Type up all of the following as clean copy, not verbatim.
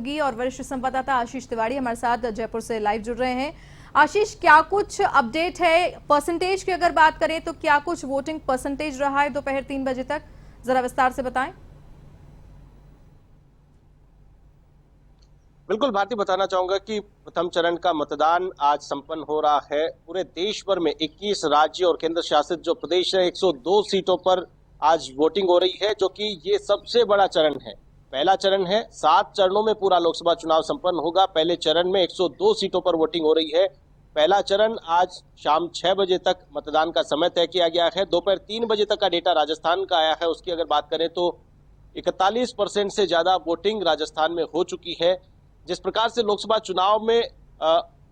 होगी और वरिष्ठ संवाददाता आशीष तिवारी हमारे साथ जयपुर से लाइव जुड़ रहे हैं। आशीष, क्या कुछ अपडेट है? परसेंटेज की अगर बात करें तो क्या कुछ वोटिंग परसेंटेज रहा है दोपहर 3 बजे तक? जरा विस्तार से बताएं। बिल्कुल भारती, बताना चाहूंगा कि प्रथम चरण का मतदान आज संपन्न हो रहा है। पूरे देश भर में 21 राज्य और केंद्र शासित जो प्रदेश है 102 सीटों पर आज वोटिंग हो रही है, जो कि ये सबसे बड़ा चरण है। पहला चरण है, 7 चरणों में पूरा लोकसभा चुनाव संपन्न होगा। पहले चरण में 102 सीटों पर वोटिंग हो रही है। पहला चरण आज शाम 6 बजे तक मतदान का समय तय किया गया है। दोपहर 3 बजे तक का डेटा राजस्थान का आया है। उसकी अगर बात करें तो 41% से ज्यादा वोटिंग राजस्थान में हो चुकी है। जिस प्रकार से लोकसभा चुनाव में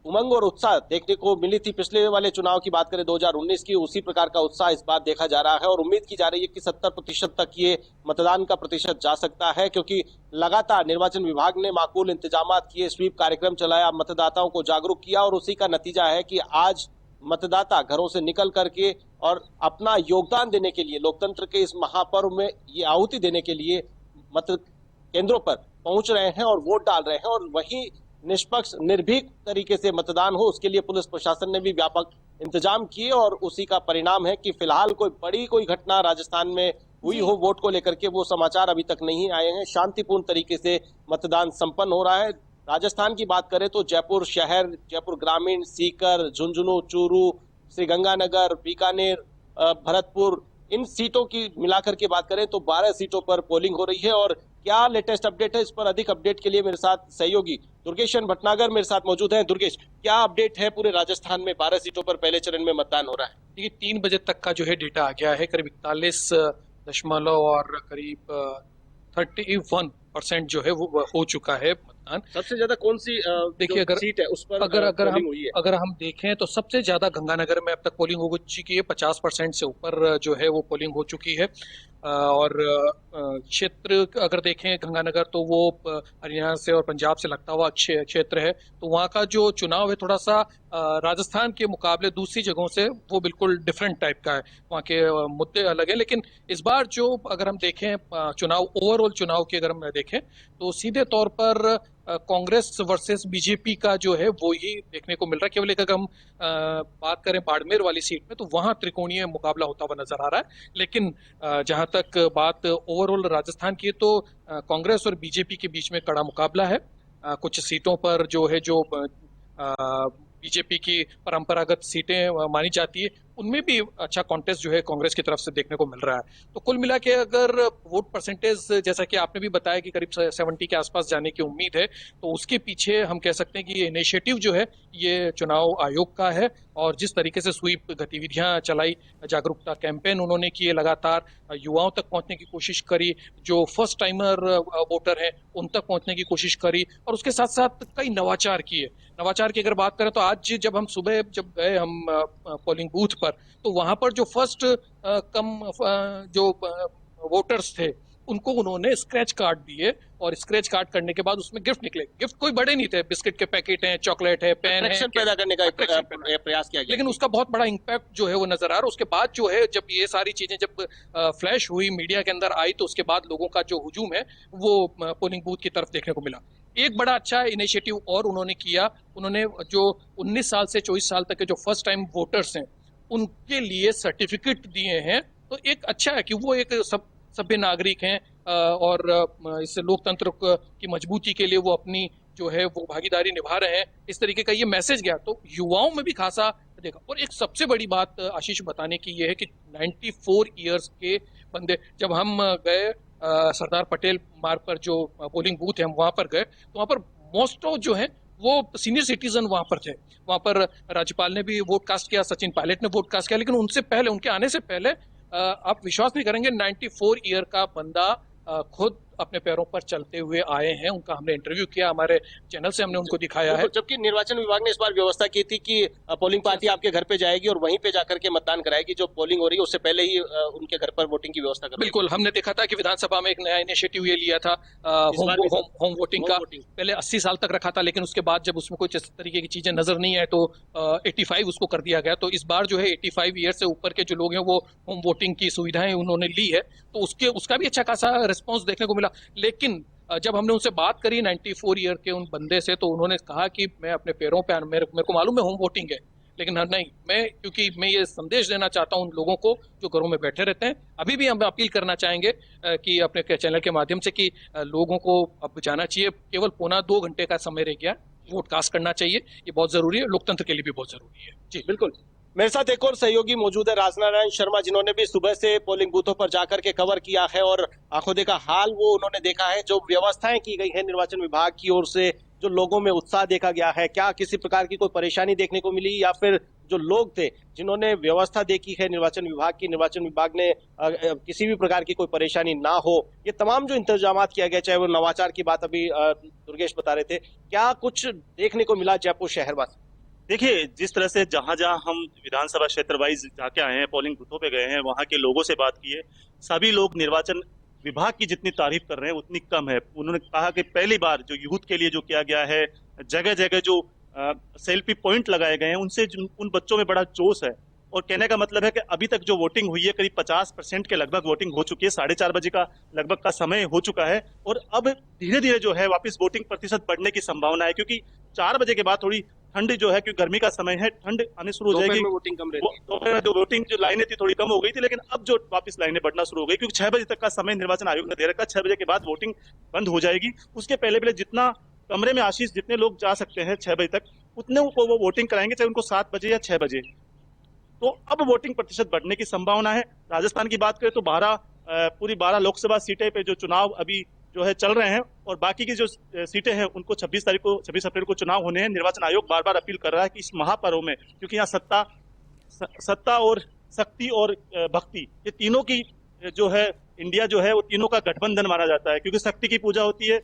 उमंग और उत्साह देखने को मिली थी पिछले वाले चुनाव की बात करें 2019 की, उसी प्रकार का उत्साह इस बार देखा जा रहा है और उम्मीद की जा रही है कि 70% तक ये मतदान का प्रतिशत जा सकता है, क्योंकि लगातार निर्वाचन विभाग ने माकूल इंतजाम किए, स्वीप कार्यक्रम चलाया, मतदाताओं को जागरूक किया और उसी का नतीजा है कि आज मतदाता घरों से निकल करके और अपना योगदान देने के लिए, लोकतंत्र के इस महापर्व में ये आहुति देने के लिए मत केंद्रों पर पहुंच रहे हैं और वोट डाल रहे हैं। और वही निष्पक्ष निर्भीक तरीके से मतदान हो, उसके लिए पुलिस प्रशासन ने भी व्यापक इंतजाम किए और उसी का परिणाम है कि फिलहाल कोई घटना राजस्थान में हुई हो वोट को लेकर के, वो समाचार अभी तक नहीं आए हैं। शांतिपूर्ण तरीके से मतदान संपन्न हो रहा है। राजस्थान की बात करें तो जयपुर शहर, जयपुर ग्रामीण, सीकर, झुंझुनू, चूरू, श्रीगंगानगर, बीकानेर, भरतपुर, इन सीटों की मिलाकर के बात करें तो 12 सीटों पर पोलिंग हो रही है। और क्या लेटेस्ट अपडेट है, इस पर अधिक अपडेट के लिए मेरे साथ सहयोगी दुर्गेशन भटनागर मेरे साथ मौजूद हैं। दुर्गेश, क्या अपडेट है? पूरे राजस्थान में 12 सीटों पर पहले चरण में मतदान हो रहा है। देखिए, 3 बजे तक का जो है डेटा आ गया है। करीब 41 और करीब 31% जो है वो हो चुका है मतदान। सबसे ज्यादा कौन सी देखिए, अगर सीट है उस पर अगर हम देखें तो सबसे ज्यादा गंगानगर में अब तक पोलिंग हो चुकी है। 50% से ऊपर जो है वो पोलिंग हो चुकी है। और क्षेत्र अगर देखें गंगानगर तो वो हरियाणा से और पंजाब से लगता हुआ क्षेत्र है, तो वहाँ का जो चुनाव है थोड़ा सा राजस्थान के मुकाबले दूसरी जगहों से वो बिल्कुल डिफरेंट टाइप का है। वहाँ के मुद्दे अलग है। लेकिन इस बार जो अगर हम देखें चुनाव, ओवरऑल चुनाव की अगर हम देखें तो सीधे तौर पर कांग्रेस वर्सेस बीजेपी का जो है वो ही देखने को मिल रहा है। केवल एक अगर हम बात करें बाड़मेर वाली सीट में तो वहां त्रिकोणीय मुकाबला होता हुआ नजर आ रहा है। लेकिन जहां तक बात ओवरऑल राजस्थान की है तो कांग्रेस और बीजेपी के बीच में कड़ा मुकाबला है। कुछ सीटों पर जो है जो बीजेपी की परंपरागत सीटें मानी जाती है उनमें भी अच्छा कॉन्टेस्ट जो है कांग्रेस की तरफ से देखने को मिल रहा है। तो कुल मिला के अगर वोट परसेंटेज जैसा कि आपने भी बताया कि करीब 70 के आसपास जाने की उम्मीद है, तो उसके पीछे हम कह सकते हैं कि ये इनिशिएटिव जो है ये चुनाव आयोग का है। और जिस तरीके से स्वीप गतिविधियां चलाई, जागरूकता कैंपेन उन्होंने किए, लगातार युवाओं तक पहुंचने की कोशिश करी, जो फर्स्ट टाइमर वोटर हैं उन तक पहुंचने की कोशिश करी, और उसके साथ साथ कई नवाचार किए। नवाचार की अगर बात करें तो आज जब हम सुबह जब गए हम पोलिंग बूथ पर, तो वहां पर जो फर्स्ट जो वोटर्स थे उनको उन्होंने स्क्रैच कार्ड दिए, और स्क्रैच कार्ड करने के बाद उसमें गिफ्ट निकले। गिफ्ट कोई बड़े नहीं थे, बिस्किट के पैकेट हैं, चॉकलेट है, पेन है, पैदा करने का प्रयास किया गया, लेकिन उसका बहुत बड़ा इम्पैक्ट जो है वो नजर आ रहा है। उसके बाद जो है जब ये सारी चीजें जब फ्लैश हुई, मीडिया के अंदर आई, तो उसके बाद लोगों का जो हुजूम है वो पोलिंग बूथ की तरफ देखने को मिला। एक बड़ा अच्छा इनिशिएटिव और उन्होंने किया, उन्होंने जो 19 साल से 24 साल तक के जो फर्स्ट टाइम वोटर्स हैं उनके लिए सर्टिफिकेट दिए हैं। तो एक अच्छा है कि वो एक सभ्य नागरिक हैं और इस लोकतंत्र की मजबूती के लिए वो अपनी जो है वो भागीदारी निभा रहे हैं। इस तरीके का ये मैसेज गया तो युवाओं में भी खासा देखा। और एक सबसे बड़ी बात आशीष बताने की ये है कि 94 ईयर्स के बंदे, जब हम गए सरदार पटेल मार्ग पर जो पोलिंग बूथ है हम वहां पर गए, तो वहां पर मोस्ट ऑफ जो है वो सीनियर सिटीजन वहां पर थे। वहां पर राज्यपाल ने भी वोट कास्ट किया, सचिन पायलट ने वोट कास्ट किया, लेकिन उनसे पहले, उनके आने से पहले आप विश्वास नहीं करेंगे 94 ईयर का बंदा खुद अपने पैरों पर चलते हुए आए हैं। उनका हमने इंटरव्यू किया, हमारे चैनल से हमने उनको दिखाया है। जबकि निर्वाचन विभाग ने इस बार व्यवस्था की थी कि पोलिंग पार्टी आपके घर पे जाएगी और वहीं पे जाकर के मतदान कराएगी, जो पोलिंग हो रही है उससे पहले ही उनके घर पर वोटिंग की व्यवस्था कर। बिल्कुल, हमने देखा था कि विधानसभा में एक नया इनिशिएटिव ये लिया था होम वोटिंग का। पहले 80 साल तक रखा था, लेकिन उसके बाद जब उसमें कुछ इस तरीके की चीजें नजर नहीं आए तो 85 उसको कर दिया गया। तो इस बार जो है 85 ईयर से ऊपर के जो लोग हैं वो होम वोटिंग की सुविधाएं उन्होंने ली है, तो उसका भी अच्छा खासा रिस्पॉन्स देखने को मिला। लेकिन जब हमने उनसे बात करी 94 ईयर के उन बंदे से, तो उन्होंने कहा कि मैं अपने पैरों पे, मेरे को मालूम है होम वोटिंग है, लेकिन नहीं, क्योंकि मैं ये संदेश देना चाहता हूं उन लोगों को जो घरों में बैठे रहते हैं। अभी भी हम अपील करना चाहेंगे कि अपने चैनल के माध्यम से कि लोगों को अब जाना चाहिए, केवल 1.25 घंटे का समय रह गया, वोट कास्ट करना चाहिए, ये बहुत जरूरी है, लोकतंत्र के लिए भी बहुत जरूरी है। जी बिल्कुल। मेरे साथ एक और सहयोगी मौजूद है, राजनारायण शर्मा, जिन्होंने भी सुबह से पोलिंग बूथों पर जाकर के कवर किया है और आंखों देखा हाल वो उन्होंने देखा है। जो व्यवस्थाएं की गई है निर्वाचन विभाग की ओर से, जो लोगों में उत्साह देखा गया है, क्या किसी प्रकार की कोई परेशानी देखने को मिली, या फिर जो लोग थे जिन्होंने व्यवस्था देखी है निर्वाचन विभाग की, निर्वाचन विभाग ने किसी भी प्रकार की कोई परेशानी ना हो, ये तमाम जो इंतजाम किया गया, चाहे वो नवाचार की बात अभी दुर्गेश बता रहे थे, क्या कुछ देखने को मिला जयपुर शहर वासी? देखिए, जिस तरह से जहां जहां हम विधानसभा क्षेत्र वाइज जाके आए हैं, पोलिंग बूथों पे गए हैं, वहां के लोगों से बात की है, सभी लोग निर्वाचन विभाग की जितनी तारीफ कर रहे हैं उतनी कम है। उन्होंने कहा कि पहली बार जो यूथ के लिए जो किया गया है, जगह जगह जो सेल्फी पॉइंट लगाए गए हैं, उनसे उन बच्चों में बड़ा जोश है। और कहने का मतलब है कि अभी तक जो वोटिंग हुई है, करीब 50% के लगभग वोटिंग हो चुकी है, 4:30 बजे का लगभग का समय हो चुका है, और अब धीरे धीरे जो है वापस वोटिंग प्रतिशत बढ़ने की संभावना है, क्योंकि 4 बजे के बाद थोड़ी ठंड जो है, क्योंकि गर्मी का समय है, ठंड आने शुरू हो जाएगी। वोटिंग कम रहती है। दोपहर में जो वोटिंग जो लाइनें थी थोड़ी कम हो गई थी, लेकिन अब जो वापस लाइनें बढ़ना शुरू हो गई, क्योंकि 6 बजे तक का समय निर्वाचन आयोग ने दे रखा है। 6 बजे के बाद वोटिंग बंद हो जाएगी। उसके पहले पहले जितना कमरे में आशीष जितने लोग जा सकते हैं 6 बजे तक, उतने को वो वोटिंग कराएंगे, चाहे उनको 7 बजे या 6 बजे। तो अब वोटिंग प्रतिशत बढ़ने की संभावना है। राजस्थान की बात करें तो पूरी 12 लोकसभा सीटें पे जो चुनाव अभी जो है चल रहे हैं, और बाकी की जो सीटें हैं उनको 26 अप्रैल को चुनाव होने हैं। निर्वाचन आयोग बार बार अपील कर रहा है कि इस महापर्व में, क्योंकि यहाँ सत्ता और शक्ति और भक्ति, ये तीनों की जो है इंडिया जो है वो तीनों का गठबंधन माना जाता है, क्योंकि शक्ति की पूजा होती है।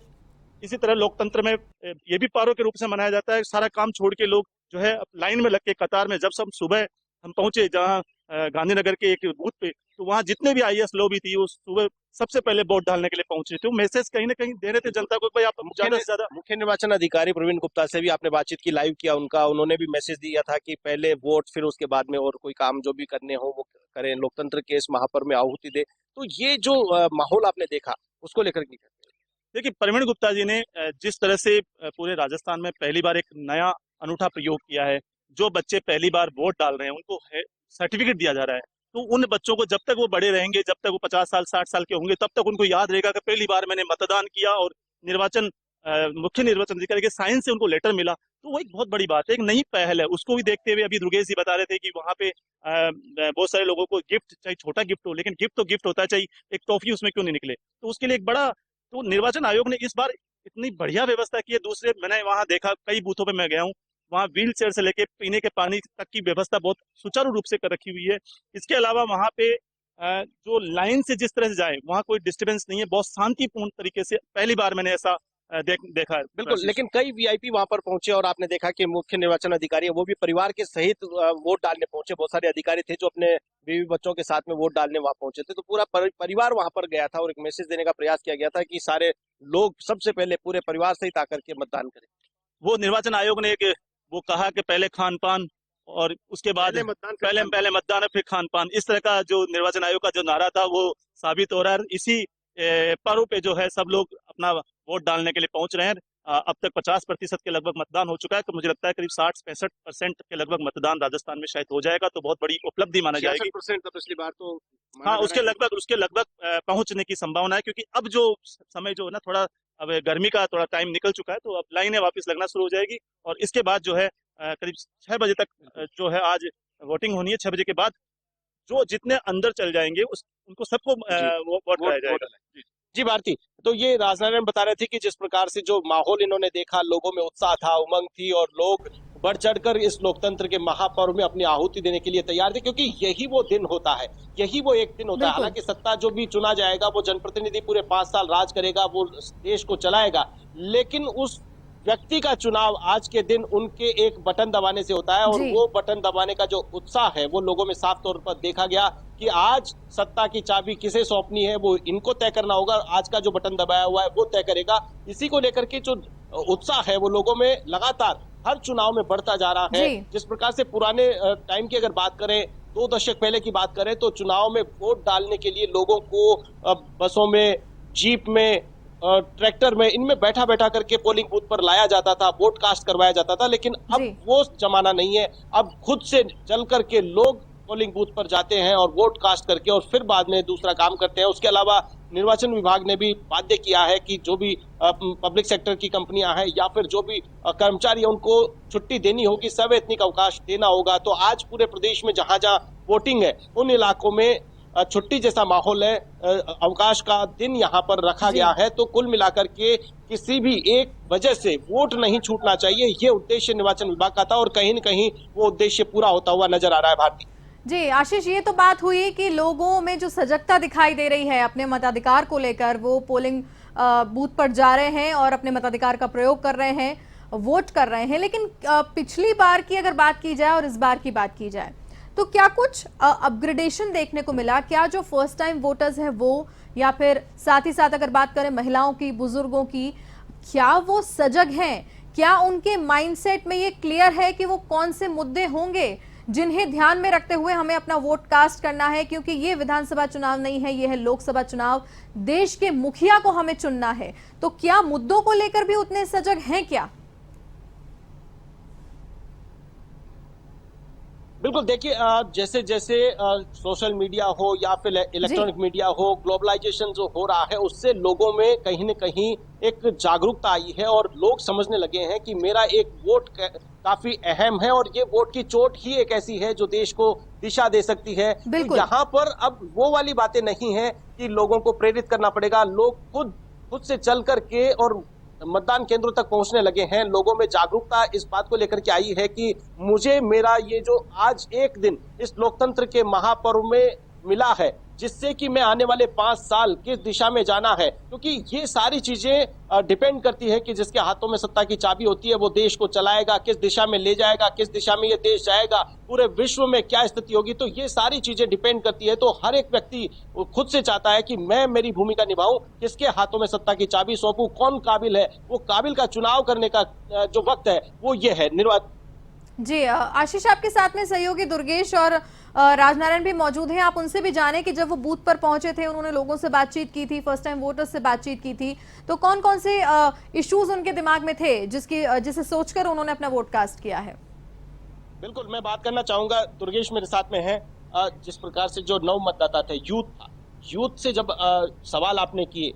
इसी तरह लोकतंत्र में ये भी पर्व के रूप से मनाया जाता है। सारा काम छोड़ के लोग जो है लाइन में लग के कतार में, जब सब सुबह हम पहुंचे जहाँ गांधीनगर के एक बूथ पे, तो वहाँ जितने भी आईएएस लोग भी थी वो सुबह सबसे पहले वोट डालने के लिए पहुंचे थे। वो मैसेज कहीं ना कहीं दे रहे थे जनता को, भाई आप ज्यादा से ज्यादा। मुख्य निर्वाचन अधिकारी प्रवीण गुप्ता से भी आपने बातचीत की, लाइव किया उनका, उन्होंने भी मैसेज दिया था कि पहले वोट, फिर उसके बाद में और कोई काम जो भी करने हो वो करें, लोकतंत्र के इस महापर्व में आहुति दे। तो ये जो माहौल आपने देखा, उसको लेकर के देखिए, प्रवीण गुप्ता जी ने जिस तरह से पूरे राजस्थान में पहली बार एक नया अनूठा प्रयोग किया है, जो बच्चे पहली बार वोट डाल रहे हैं उनको सर्टिफिकेट दिया जा रहा है। तो उन बच्चों को जब तक वो बड़े रहेंगे, जब तक वो 50 साल 60 साल के होंगे, तब तक उनको याद रहेगा कि पहली बार मैंने मतदान किया, और मुख्य निर्वाचन अधिकारी के साइन से उनको लेटर मिला। तो वो एक बहुत बड़ी बात है, एक नई पहल है। उसको भी देखते हुए अभी दुर्गेश जी बता रहे थे कि वहाँ पे बहुत सारे लोगों को गिफ्ट, चाहे छोटा गिफ्ट हो, लेकिन गिफ्ट तो गिफ्ट होता है, चाहे एक टॉफी उसमें क्यों नहीं निकले। तो उसके लिए एक बड़ा, तो निर्वाचन आयोग ने इस बार इतनी बढ़िया व्यवस्था की है। दूसरे मैंने वहां देखा, कई बूथों पे मैं गया हूँ, वहाँ व्हील चेयर से लेके पीने के पानी तक की व्यवस्था बहुत सुचारू रूप से कर रखी हुई है। इसके अलावा वहाँ पे जो लाइन से जिस तरह से जाए, वहाँ कोई डिस्टर्बेंस नहीं है, बहुत शांतिपूर्ण तरीके से पहली बार मैंने ऐसा देखा है। बिल्कुल, लेकिन कई वीआईपी वहां पर पहुंचे और आपने देखा कि मुख्य निर्वाचन अधिकारी है वो भी परिवार के सहित वोट डालने पहुंचे। बहुत सारे अधिकारी थे जो अपने बीवी बच्चों के साथ में वोट डालने वहां पहुंचे थे। तो पूरा परिवार वहां पर गया था और एक मैसेज देने का प्रयास किया गया था कि सारे लोग सबसे पहले पूरे परिवार सहित आकर के मतदान करें। वो निर्वाचन आयोग ने वो कहा कि पहले खान पान और उसके बाद पहले मतदान फिर खान पान, इस तरह का जो निर्वाचन आयोग का जो नारा था वो साबित हो रहा है। इसी पर्व पे जो है सब लोग अपना वोट डालने के लिए पहुंच रहे हैं। अब तक 50% के लगभग मतदान हो चुका है, तो मुझे लगता है करीब 60-65% के लगभग मतदान राजस्थान में शायद हो जाएगा, तो बहुत बड़ी उपलब्धि माना जाएगी। 66% पिछली बार तो हाँ, उसके लगभग पहुंचने की संभावना है, क्योंकि अब जो समय जो है ना, थोड़ा अब गर्मी का थोड़ा टाइम निकल चुका है, तो अब लाइनें वापस लगना शुरू हो जाएगी। और इसके बाद जो है करीब 6 बजे तक जो है आज वोटिंग होनी है। 6 बजे के बाद जो जितने अंदर चल जाएंगे उनको सबको वोट कराया जाएगा। जी भारती, तो ये राजनारायण बता रहे थे कि जिस प्रकार से जो माहौल इन्होंने देखा, लोगों में उत्साह था, उमंग थी और लोग बढ़ चढ़कर इस लोकतंत्र के महापर्व में अपनी आहुति देने के लिए तैयार थे, क्योंकि यही वो दिन होता है, यही वो एक दिन होता है। हालांकि सत्ता जो भी चुना जाएगा वो जनप्रतिनिधि पूरे 5 साल राज करेगा, वो देश को चलाएगा, लेकिन उस व्यक्ति का चुनाव आज के दिन उनके एक बटन दबाने से होता है। और वो बटन दबाने का जो उत्साह है वो लोगों में साफ तौर पर देखा गया कि आज सत्ता की चाबी किसे सौंपनी है वो इनको तय करना होगा। आज का जो बटन दबाया हुआ है वो तय करेगा। इसी को लेकर के जो उत्साह है वो लोगों में लगातार हर चुनाव में बढ़ता जा रहा है। जिस प्रकार से पुराने टाइम की अगर बात करें, 2 दशक पहले की बात करें, तो चुनाव में वोट डालने के लिए लोगों को बसों में, जीप में ट्रैक्टर में इनमें बैठा बैठा करके पोलिंग बूथ पर लाया जाता था, वोट कास्ट करवाया जाता था, लेकिन अब जी। वो जमाना नहीं है। अब खुद से चल करके लोग पोलिंग बूथ पर जाते हैं और वोट कास्ट करके और फिर बाद में दूसरा काम करते हैं। उसके अलावा निर्वाचन विभाग ने भी बाध्य किया है कि जो भी पब्लिक सेक्टर की कंपनियां हैं या फिर जो भी कर्मचारी हैं उनको छुट्टी देनी होगी, सवैतनिक अवकाश देना होगा। तो आज पूरे प्रदेश में जहां जहां वोटिंग है उन इलाकों में छुट्टी जैसा माहौल है, अवकाश का दिन यहाँ पर रखा जी। गया है। तो कुल मिलाकर के किसी भी एक वजह से वोट नहीं छूटना चाहिए, ये उद्देश्य निर्वाचन विभाग का था और कहीं न कहीं वो उद्देश्य पूरा होता हुआ नजर आ रहा है। भारती जी आशीष, ये तो बात हुई कि लोगों में जो सजगता दिखाई दे रही है अपने मताधिकार को लेकर, वो पोलिंग बूथ पर जा रहे हैं और अपने मताधिकार का प्रयोग कर रहे हैं, वोट कर रहे हैं। लेकिन पिछली बार की अगर बात की जाए और इस बार की बात की जाए तो क्या कुछ अपग्रेडेशन देखने को मिला? क्या जो फर्स्ट टाइम वोटर्स हैं वो, या फिर साथ ही साथ अगर बात करें महिलाओं की, बुजुर्गों की, क्या वो सजग हैं? क्या उनके माइंडसेट में ये क्लियर है कि वो कौन से मुद्दे होंगे जिन्हें ध्यान में रखते हुए हमें अपना वोट कास्ट करना है? क्योंकि ये विधानसभा चुनाव नहीं है, ये है लोकसभा चुनाव, देश के मुखिया को हमें चुनना है। तो क्या मुद्दों को लेकर भी उतने सजग हैं क्या? बिल्कुल, देखिए जैसे जैसे सोशल मीडिया हो या फिर इलेक्ट्रॉनिक मीडिया हो, ग्लोबलाइजेशन जो हो रहा है उससे लोगों में कहीं न कहीं एक जागरूकता आई है और लोग समझने लगे हैं कि मेरा एक वोट काफी अहम है और ये वोट की चोट ही एक ऐसी है जो देश को दिशा दे सकती है। तो यहाँ पर अब वो वाली बातें नहीं है कि लोगों को प्रेरित करना पड़ेगा, लोग खुद से चल करके और मतदान केंद्रों तक पहुंचने लगे हैं। लोगों में जागरूकता इस बात को लेकर के आई है कि मुझे मेरा ये जो आज एक दिन इस लोकतंत्र के महापर्व में मिला है, जिससे कि मैं आने वाले 5 साल किस दिशा में जाना है, क्योंकि ये सारी चीजें डिपेंड करती है कि जिसके हाथों में सत्ता की चाबी होती है वो देश को चलाएगा, किस दिशा में ले जाएगा, किस दिशा में ये देश जाएगा, पूरे विश्व में क्या स्थिति होगी। तो ये सारी चीजें डिपेंड करती है। तो हर एक व्यक्ति खुद से चाहता है कि मैं मेरी भूमिका निभाऊं, किसके हाथों में सत्ता की चाबी सौंपूं, कौन काबिल है, वो काबिल का चुनाव करने का जो वक्त है वो ये है। जी आशीष, आपके साथ में सहयोगी दुर्गेश और राजनारायण भी मौजूद हैं। आप उनसे भी जाने कि जब वो बूथ पर पहुंचे थे, उन्होंने लोगों से बातचीत की थी, फर्स्ट टाइम वोटर्स से बातचीत की थी, तो कौन कौन से इश्यूज उनके दिमाग में थे जिसे सोचकर उन्होंने अपना वोट कास्ट किया है? बिल्कुल, मैं बात करना चाहूंगा, दुर्गेश मेरे साथ में है। जिस प्रकार से जो नव मतदाता थे, यूथ से जब सवाल आपने किए,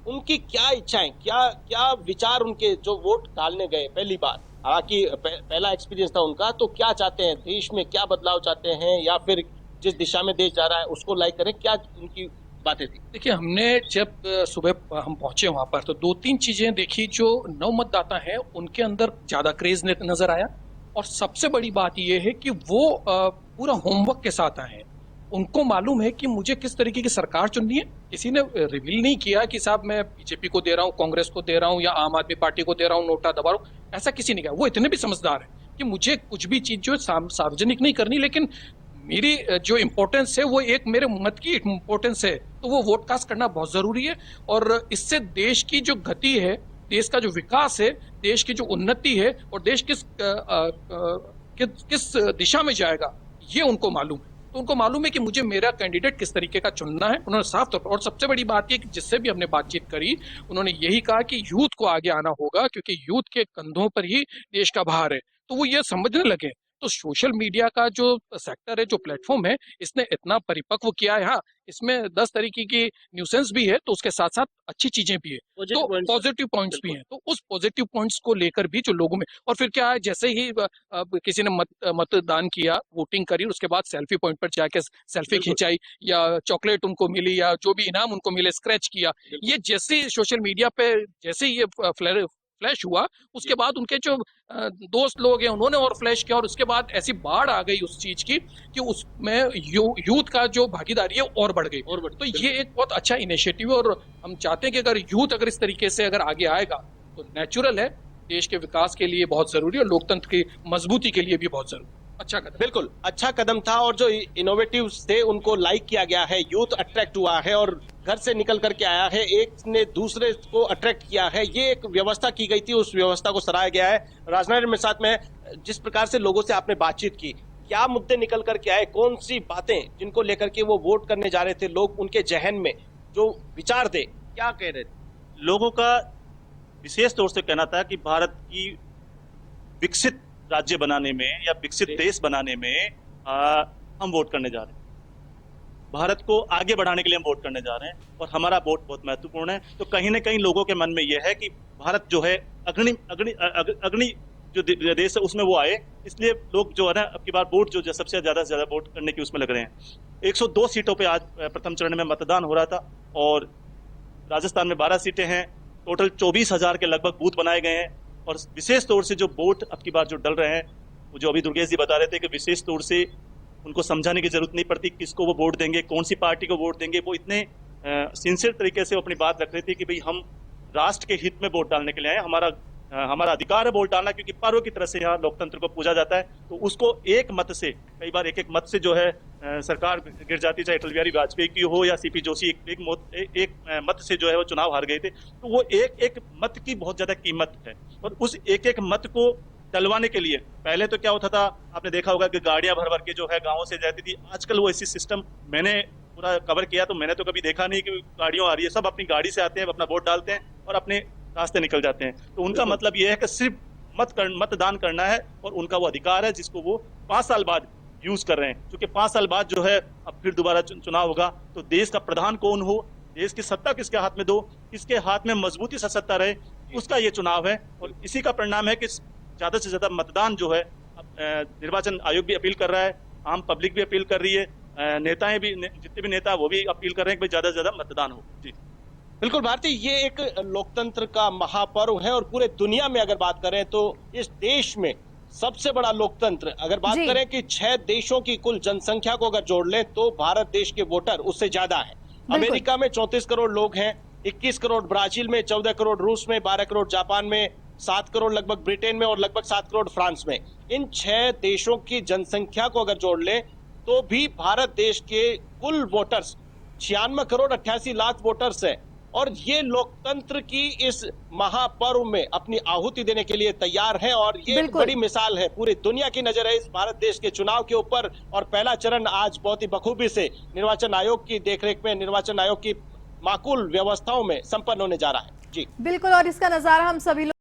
उनकी क्या इच्छाएं, क्या विचार, उनके जो वोट डालने गए पहली बार, हालांकि पहला एक्सपीरियंस था उनका, तो क्या चाहते हैं, देश में क्या बदलाव चाहते हैं या फिर जिस दिशा में देश जा रहा है उसको लाइक करें, क्या उनकी बातें थी? देखिए, हमने जब सुबह हम पहुंचे वहां पर तो 2-3 चीजें देखी। जो नव मतदाता हैं उनके अंदर ज्यादा क्रेज नजर आया और सबसे बड़ी बात यह है कि वो पूरा होमवर्क के साथ आए हैं। उनको मालूम है कि मुझे किस तरीके की सरकार चुननी है। किसी ने रिवील नहीं किया कि साहब मैं बीजेपी को दे रहा हूँ, कांग्रेस को दे रहा हूँ या आम आदमी पार्टी को दे रहा हूँ, नोटा दबा रहा हूँ, ऐसा किसी ने कहा। वो इतने भी समझदार है कि मुझे कुछ भी चीज जो सार्वजनिक नहीं करनी, लेकिन मेरी जो इम्पोर्टेंस है वो एक मेरे मत की इम्पोर्टेंस है, तो वो वोट कास्ट करना बहुत जरूरी है। और इससे देश की जो गति है, देश का जो विकास है, देश की जो उन्नति है और देश किस दिशा में जाएगा, ये उनको मालूम है। तो उनको मालूम है कि मुझे मेरा कैंडिडेट किस तरीके का चुनना है। उन्होंने साफ तौर पर, और सबसे बड़ी बात ये कि जिससे भी हमने बातचीत करी, उन्होंने यही कहा कि यूथ को आगे आना होगा, क्योंकि यूथ के कंधों पर ही देश का भार है। तो वो ये समझने लगे। तो सोशल मीडिया का जो सेक्टर है, जो प्लेटफॉर्म है, इसने इतना परिपक्व किया है। हाँ, इसमें 10 तरीके की न्यूसेंस भी है, तो उसके साथ साथ अच्छी चीजें भी है, तो पॉजिटिव पॉइंट्स भी हैं। तो उस पॉजिटिव पॉइंट्स को लेकर भी जो लोगों में, और फिर क्या है, जैसे ही किसी ने मतदान किया, वोटिंग करी, उसके बाद सेल्फी पॉइंट पर जाके सेल्फी खिंचाई या चॉकलेट उनको मिली या जो भी इनाम उनको मिले, स्क्रैच किया, ये जैसे सोशल मीडिया पे जैसे ये फ्लैश हुआ, उसके बाद उनके जो दोस्त लोग हैं उन्होंने और फ्लैश किया, और उसके बाद ऐसी बाढ़ आ गई उस चीज की कि उसमें यूथ का जो भागीदारी है और बढ़ गई। तो ये एक बहुत अच्छा इनिशिएटिव है और हम चाहते हैं कि अगर यूथ अगर इस तरीके से अगर आगे आएगा तो नेचुरल है, देश के विकास के लिए बहुत जरूरी है और लोकतंत्र की मजबूती के लिए भी बहुत जरूरी। अच्छा कदम, बिल्कुल अच्छा कदम था और जो इनोवेटिव थे उनको लाइक किया गया है, यूथ अट्रैक्ट हुआ है और घर से निकल करके आया है, एक ने दूसरे को अट्रैक्ट किया है। ये एक व्यवस्था की गई थी, उस व्यवस्था को सराहा गया है। राजनारायण मेरे साथ में, जिस प्रकार से लोगों से आपने बातचीत की, क्या मुद्दे निकल करके आए, कौन सी बातें जिनको लेकर के वो वोट करने जा रहे थे लोग, उनके जहन में जो विचार थे, क्या कह रहे थे? लोगों का विशेष तौर से कहना था कि भारत की विकसित राज्य बनाने में या विकसित देश बनाने में हम वोट करने जा रहे हैं। भारत को आगे बढ़ाने के लिए हम वोट करने जा रहे हैं और हमारा वोट बहुत महत्वपूर्ण है। तो कहीं ना कहीं लोगों के मन में यह है कि भारत जो है अग्रणी जो देश है उसमें वो आए, इसलिए लोग जो है ना अब की बार वोट जो सबसे ज्यादा से ज्यादा वोट करने की उसमें लग रहे हैं। 102 सीटों पे आज प्रथम चरण में मतदान हो रहा था और राजस्थान में 12 सीटें हैं। टोटल 24,000 के लगभग बूथ बनाए गए हैं और विशेष तौर से जो वोट अब की बार जो डल रहे हैं, वो जो अभी दुर्गेश जी बता रहे थे कि विशेष तौर से उनको समझाने की जरूरत नहीं पड़ती किसको वो वोट देंगे, कौन सी पार्टी को वोट देंगे। वो इतने सिंसियर तरीके से वो अपनी बात रख रहे थे कि भाई हम राष्ट्र के हित में वोट डालने के लिए आए, हमारा अधिकार है वोट डालना, क्योंकि पर्व की तरह से यहाँ लोकतंत्र को पूजा जाता है। तो उसको एक मत से, कई बार एक मत से जो है सरकार गिर जाती, चाहे अटल बिहारी वाजपेयी की हो या सीपी जोशी, एक मत से जो है वो चुनाव हार गए थे। तो वो एक मत की बहुत ज्यादा कीमत है और उस एक मत को डलवाने के लिए पहले तो क्या होता था, आपने देखा होगा कि गाड़ियां भर भर के जो है गांवों से जाती थी। आजकल वो ऐसी सिस्टम मैंने पूरा कवर किया तो मैंने तो कभी देखा नहीं कि गाड़ियों आ रही है। सब अपनी गाड़ी से आते हैं, अपना वोट डालते हैं और अपने रास्ते निकल जाते हैं। तो उनका मतलब ये है कि सिर्फ मतदान करना है और उनका वो अधिकार है जिसको वो 5 साल बाद यूज कर रहे हैं। क्योंकि 5 साल बाद जो है अब फिर दोबारा चुनाव होगा, तो देश का प्रधान कौन हो, देश की सत्ता किसके हाथ में दो, किसके हाथ में मजबूती से सत्ता रहे, उसका ये चुनाव है। और इसी का परिणाम है कि ज्यादा से ज्यादा मतदान जो है निर्वाचन आयोग भी अपील कर रहा है, आम पब्लिक भी अपील कर रही है, नेताएं भी, जितने भी नेता वो भी अपील कर रहे हैं कि ज्यादा से ज्यादा मतदान हो। जी बिल्कुल भारती, ये एक लोकतंत्र का महापर्व है और पूरे दुनिया में अगर बात करें तो इस देश में सबसे बड़ा लोकतंत्र, अगर बात करें कि 6 देशों की कुल जनसंख्या को अगर जोड़ लें तो भारत देश के वोटर उससे ज्यादा है। अमेरिका में 34 करोड़ लोग हैं, 21 करोड़ ब्राजील में, 14 करोड़ रूस में, 12 करोड़ जापान में, 7 करोड़ लगभग ब्रिटेन में और लगभग 7 करोड़ फ्रांस में। इन 6 देशों की जनसंख्या को अगर जोड़ लें तो भी भारत देश के कुल वोटर्स 96 करोड़ 88 लाख वोटर्स है और ये लोकतंत्र की इस महापर्व में अपनी आहुति देने के लिए तैयार हैं। और ये एक बड़ी मिसाल है, पूरी दुनिया की नजर है इस भारत देश के चुनाव के ऊपर। और पहला चरण आज बहुत ही बखूबी से निर्वाचन आयोग की देखरेख में, निर्वाचन आयोग की माकूल व्यवस्थाओं में संपन्न होने जा रहा है। जी बिल्कुल, और इसका नजारा हम सभी